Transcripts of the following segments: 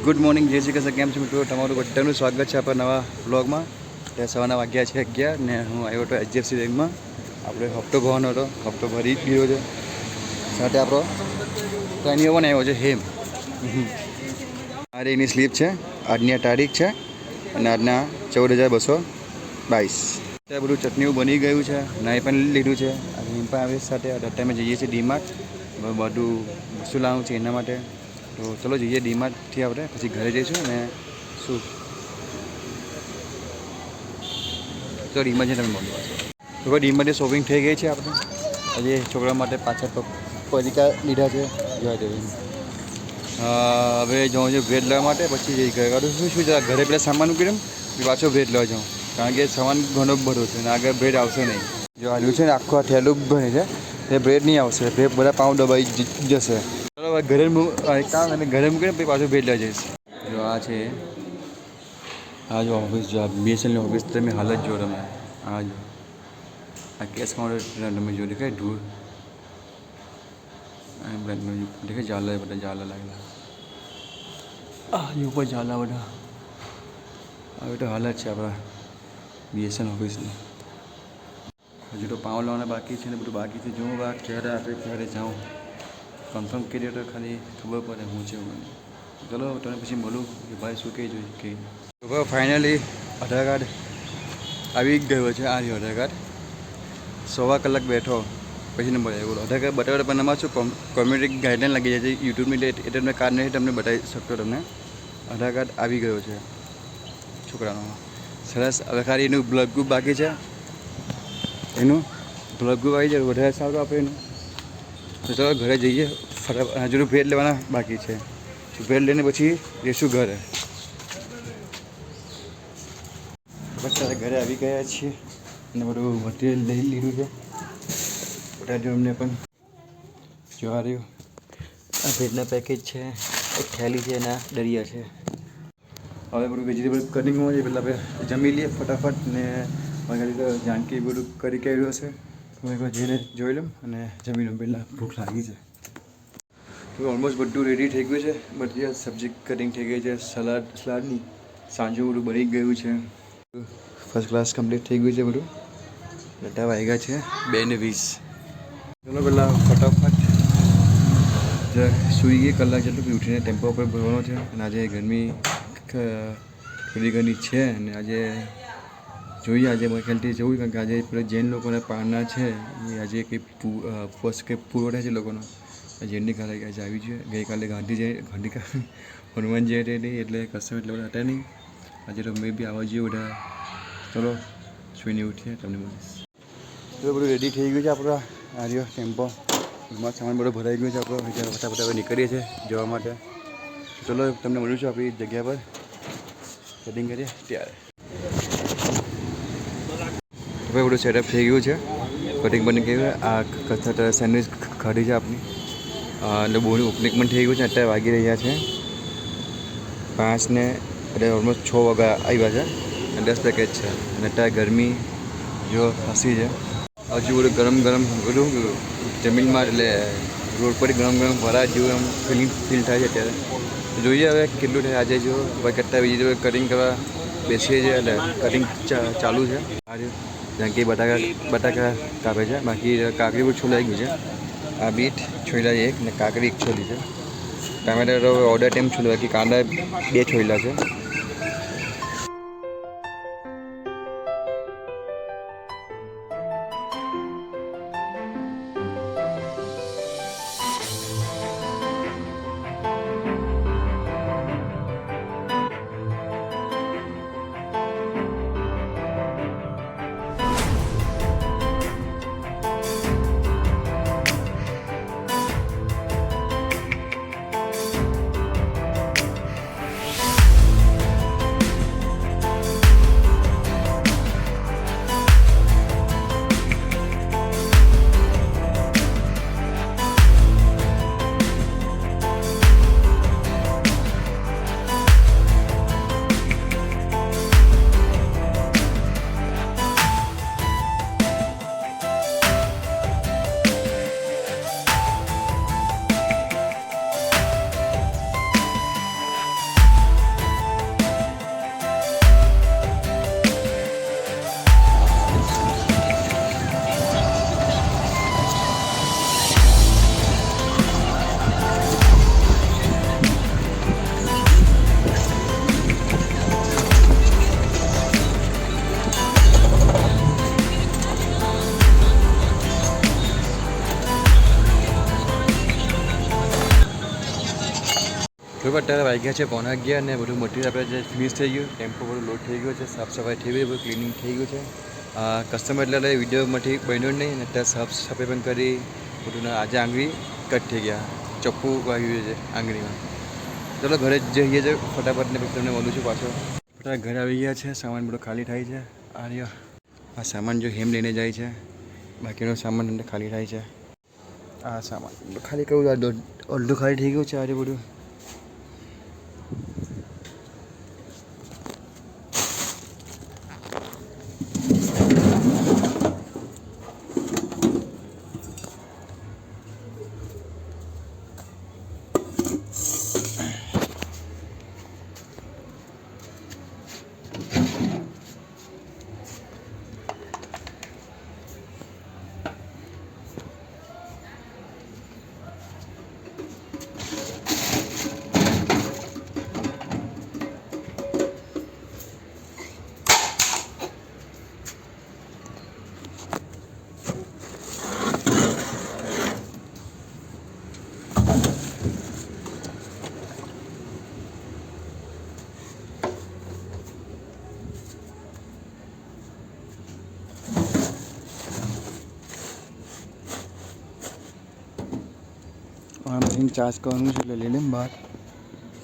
Good morning, જય શ્રી કૃષ્ણ. કેમ છો મિત્રો? તમારું બધાનું સ્વાગત છે આપણા નવા બ્લોગમાં. ત્યાં સવારના વાગ્યા છે 11 ને હું આવ્યો હતો HDFC બેંકમાં. આપણે હપ્તો ભરવાનો હતો, હપ્તો ભરી ગયો છે. સાથે આપણો ટ્રેનિયો પણ આવ્યો છે હેમ. મારે એની સ્લીપ છે, આજની તારીખ છે અને આજના 14,222. ત્યાં બધું ચટણીઓ બની ગયું છે, નાઈ પણ લીધું છે. હિમ પણ આવી સાથે ટાઈમે જઈએ છીએ ડીમાર્ટ. બધું વસ્તુ લાવવું છે એના માટે. તો ચલો જઈએ ડીમાર્ટથી આપણે, પછી ઘરે જઈશું ને શું તો ડીમાર્ટ છે તમે મળવા તો કોઈ ડીમાર્ટની શોપિંગ થઈ ગઈ છે આપણે. આજે છોકરા માટે પાછળ પડીકા લીધા છે જોવા જઈએ. હવે જાઉં છું ભેટ લેવા માટે, પછી જઈ ઘરે કાઢું શું જરા ઘરે પેલા સામાન ઉકેલું પાછો ભેટ લેવા જાઉં, કારણ કે સામાન ઘણો બધો છે અને આગળ ભેટ આવશે નહીં. જો આવ્યું છે ને આખું આ થેલું ભરે છે તે બ્રેડ નહીં આવશે, બ્રેડ બધા પાઉં દબાઈ જશે. ચલો ઘરે કામ અને ઘરે મૂકીને પછી પાછું ભેટ લેવા જઈશ. જો આ છે, આ જો ઓફિસ, જો BSNLની ઓફિસ તમે હાલત જો તમે. આ જો આ કેસ કાઉન્ટર તમે જો દેખાય ધૂળ દેખાય, ઝાલા બધા ઝાલા લાગેલા. આ ઉપર ઝાલા બધા. આવી તો હાલત છે આપણા BSN ઓફિસની. હજુ તો પાઉં લાવવાના બાકી છે ને બધું બાકી છે. જોઉં બા ક્યારે આપે ક્યારે જાઉં, કન્ફર્મ કરીએ તો ખાલી ખબર પડે હું છે મને. ચલો તને પછી મળું કે ભાઈ શું કહી જોઈએ કે ફાઇનલી આધાર કાર્ડ આવી ગયો છે. આ રહ્યો આધાર કાર્ડ. 1.25 કલાક બેઠો પછી નંબર આવ્યો. આધાર કાર્ડ બતાવ્યો પણ એમાં શું કોમ્યુનિટી ગાઈડલાઈન લાગી જાય છે યુટ્યુબની, એટલે તમને કાર્ડ નહીં તમને બતાવી શકતો. તમને આધાર કાર્ડ આવી ગયો છે છોકરાનો. સરસ. હવે ખાલી એનું બ્લડ ગ્રુપ બાકી છે, એનું બ્લડ ગ્રુપ આવી જાય વધારે સારું આપણે એનું. તો ચાલો ઘરે જઈએ. ફટાફટ હજુ ભેટ લેવાના બાકી છે. ભેટ લઈને પછી જઈશું ઘરે. અત્યારે ઘરે આવી ગયા છીએ અને બધું મટીરિયલ લઈ લીધું છે. બધા અમને પણ જોવા રહ્યું. આ ભેટના પેકેજ છે, એક થેલી છે, એના દરિયા છે. હવે બધું વેજીટેબલ કટિંગમાં છે, પહેલાં આપણે જમી લઈએ ફટાફટ. ને મારી જાનકી બધું કરી કર્યું હશે તો એકવાર જઈને જોઈ લઉં અને જમી લઉં. પહેલાં ભૂખ લાગી છે. તો ઓલમોસ્ટ બધું રેડી થઈ ગયું છે. બધી સબ્જી કટિંગ થઈ ગઈ છે. સલાડની સાંજું બધું બની ગયું છે. ફર્સ્ટ ક્લાસ કમ્પ્લીટ થઈ ગયું છે બધું. બધા વાગ્યા છે 2:20. ચલો પહેલાં ફટાફટ સૂઈ ગઈ કલાક જેટલું, પછી ઉઠીને ટેમ્પો પર ભરવાનો છે. અને આજે ગરમી થોડી ઘણી છે અને આજે જોઈએ, આજે મારા ખ્યાલથી જવું, કારણ કે આજે પેલા જૈન લોકોના પારના છે એ આજે કંઈ ઉપવાસ કંઈ પૂરો થાય છે લોકોનો. જૈનની ઘરે આજે આવી છે. ગઈકાલે ગાંધી હનુમાન જયંતિ હતી એટલે કસ્ટમર એટલે બધા હતા નહીં. આજે તો મેં બી આવવા જોઈએ બધા. ચલો સુઈને ઉઠીએ, તમને મળીશ. તો બધું રેડી થઈ ગયું છે આપણો આ રહ્યો ટેમ્પો. એમાં સામાન બધો ભરાઈ ગયો છે આપણો. ફટાફટ હવે નીકળીએ છીએ જવા માટે. ચલો તમને મળ્યું છું આપણી જગ્યા પર, સેટિંગ કરીએ ત્યારે. હવે બધું સેટઅપ થઈ ગયું છે, કટિંગ બની ગયું. આ કથા સેન્ડવિચ ખાધી છે આપણી, એટલે બહુ ઓપનિંગ પણ થઈ ગયું છે. અત્યારે વાગી રહ્યા છે 5 ને એટલે ઓલમોસ્ટ 6 વાગ્યા આવ્યા છે અને 10 પેકેજ છે. અને અત્યારે ગરમી જો હસી છે. હજુ બધું ગરમ ગરમ બધું જમીનમાં એટલે રોડ પર ગરમ ગરમ ભરા જેવું એમ ફીલ થાય છે અત્યારે. જોઈએ હવે કેટલું થાય આજે. જો ભાઈ કેટલા બીજી કટિંગ કરવા બેસીએ છીએ એટલે કટિંગ ચાલુ છે. આ જ્યાં કે બટાકા કાપે છે, બાકી કાકડી પણ છોલાઈ ગયું છે. આ બીટ છોયલા 1 ને કાકડી 1 છોલી છે. ટામેટા તો ઓર્ડર ટાઈમ છોલ્યું, બાકી કાંદા 2 છોયલા છે. થોડી વાર અત્યારે વાગ્યા છે 11:15 અને બધું મટીરિયલ આપણે જે ફિનિશ થઈ ગયું, ટેમ્પો બધું લોડ થઈ ગયો છે, સાફ સફાઈ થઈ ગઈ, બધું ક્લિનિંગ થઈ ગયું છે. કસ્ટમર એટલે વિડીયોમાંથી બન્યો નહીં ને અત્યારે સાફ સફાઈ પણ કરી બધું. આજે આંગળી કટ થઈ ગયા, ચપ્પુ વાગ્યું છે આંગળીમાં. ચલો ઘરે જઈએ છે ફટાફટ ને પછી તમને મળું છું પાછો. ફટાફટ ઘરે આવી ગયા છે, સામાન બધો ખાલી થાય છે. આ સામાન જો હેમ લઈને જાય છે, બાકીનો સામાન અંદર ખાલી થાય છે. આ સામાન ખાલી કહું અડધું ખાલી થઈ ગયું છે આજે બધું. મશીન ચાર્જ કરવાનું છે એટલે લઈ લઈને બહાર.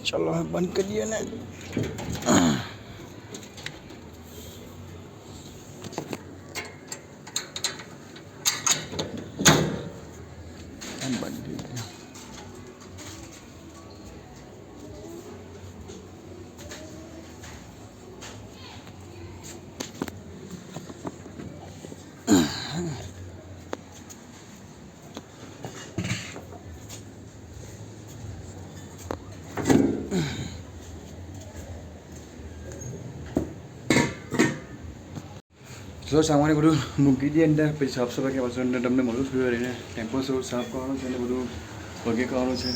ચલો હવે બંધ કરીએ ને. બંધ થઈ ગયું. ચલો સામાન્ય બધું મૂકી દઈએ અંદર, પછી સાફ સફાઈ કે પાછું અંદર તમને મળું છું. રહીને ટેમ્પો સાફ કરવાનો છે અને બધું વગે કરવાનું છે.